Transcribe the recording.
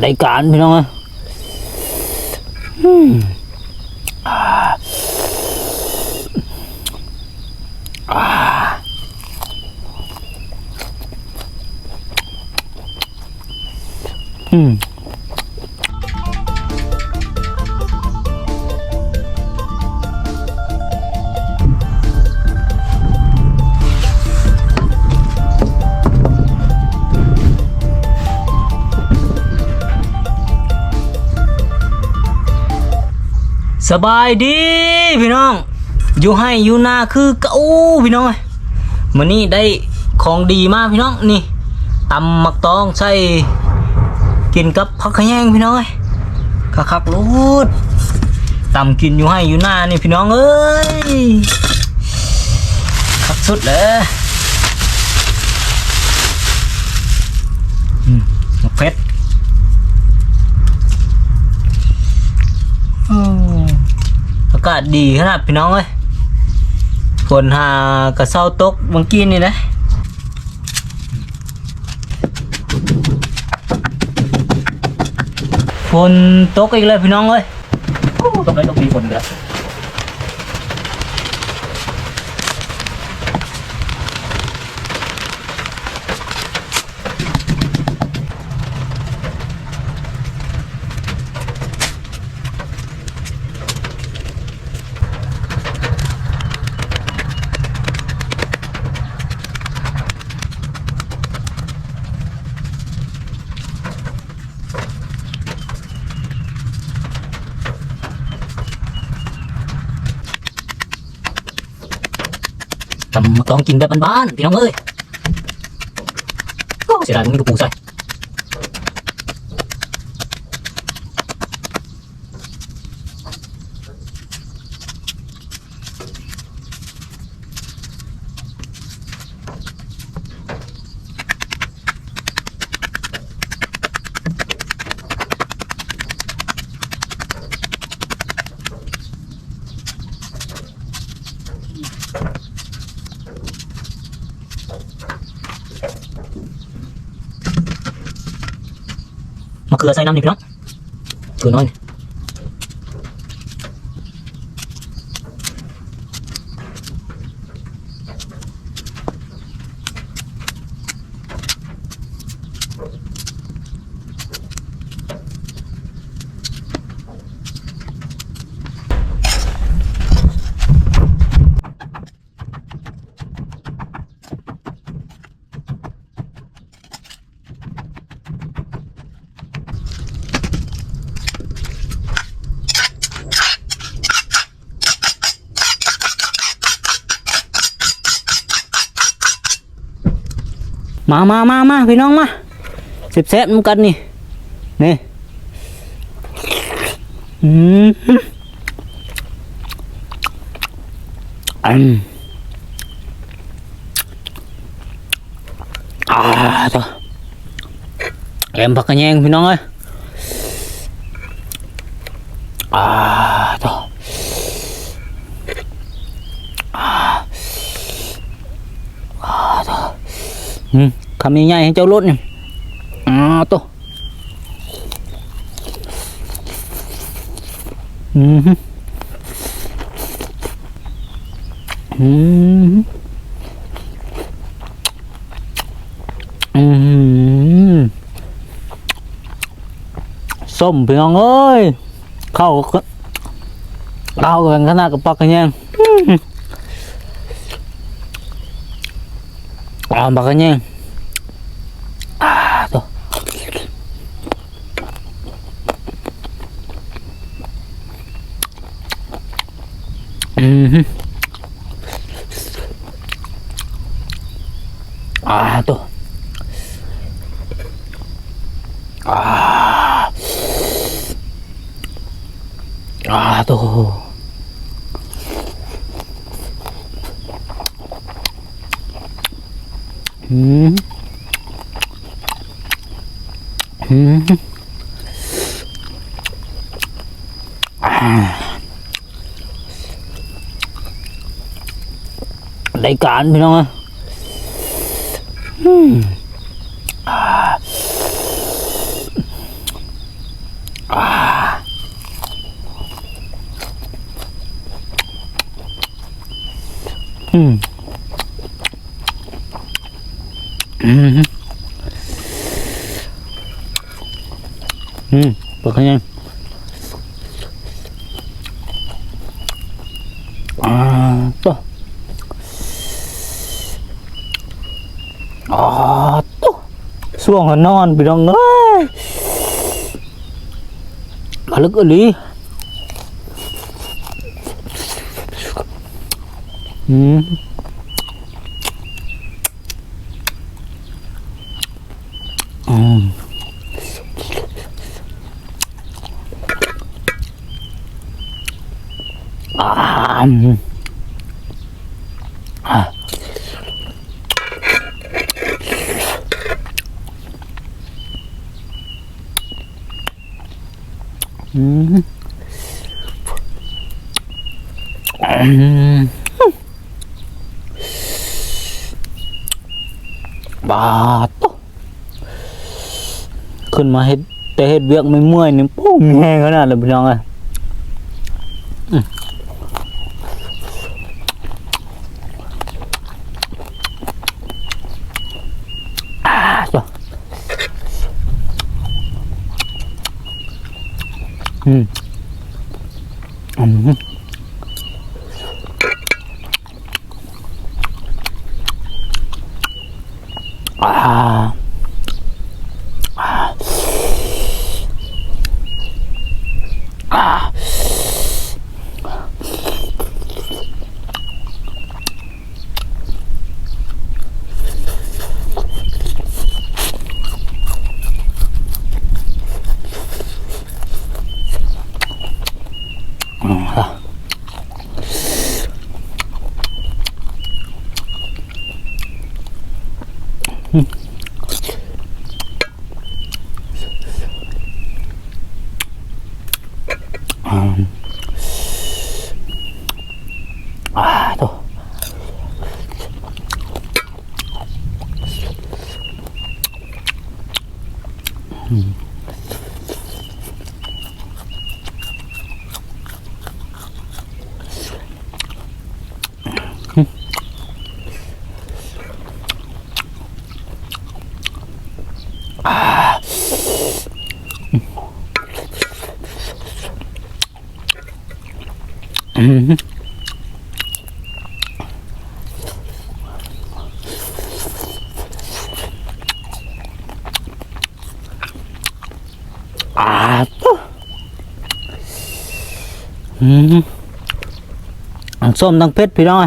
ได้การพี่น้องสบายดีพี่น้องอยู่ให้อยู่นาคือเก้าพี่น้องมื้อนี้ได้ของดีมากพี่น้องนี่ตำมักตองใส่กินกับผักขะแยงพี่น้องคักๆลูดตำกินอยู่ให้อยู่นานี่พี่น้องเอ้ยคักสุดเลยมักเผ็ดอากาศดีขนาดพี่น้องเอ้ยฝนหากระเซ้าตกเมื่อกี้นี่นะฝนตกอีกแล้วพี่น้องเอ้ยตกได้ตกมีฝนแล้วต้องกินแบบบ้านๆพี่น้องเอ้ยก็เสียดายไม่มีกระปูใส่มะเขือใส่น้ำนี่พี่น้องเกลือน้อยมาพี่น้องมาแซ่บๆน้ำกันนี่ตัวแกมผักกระแยงพี่น้องเอ้ยตัวคำใหญ่ๆให้เจ้ารถนี่ตัวส้มพี่น้องเอ้ยเข้ากันขนาดกับปักกันยังปักกันยังตัวตัวตัวได้การพี่น้อง เปิดกันยังต่อต่อช่วงนอนพี่น้องเอ้ยมาลึกอีหลีบาดขึ้นมาเฮ็ดแต่เฮ็ดเวียกไม่เมื่อยนี่ปุ้งแห้งขนาดเลยพี่น้องเอ้ยจ้ะส้มทั้งเพชรพี่น้อง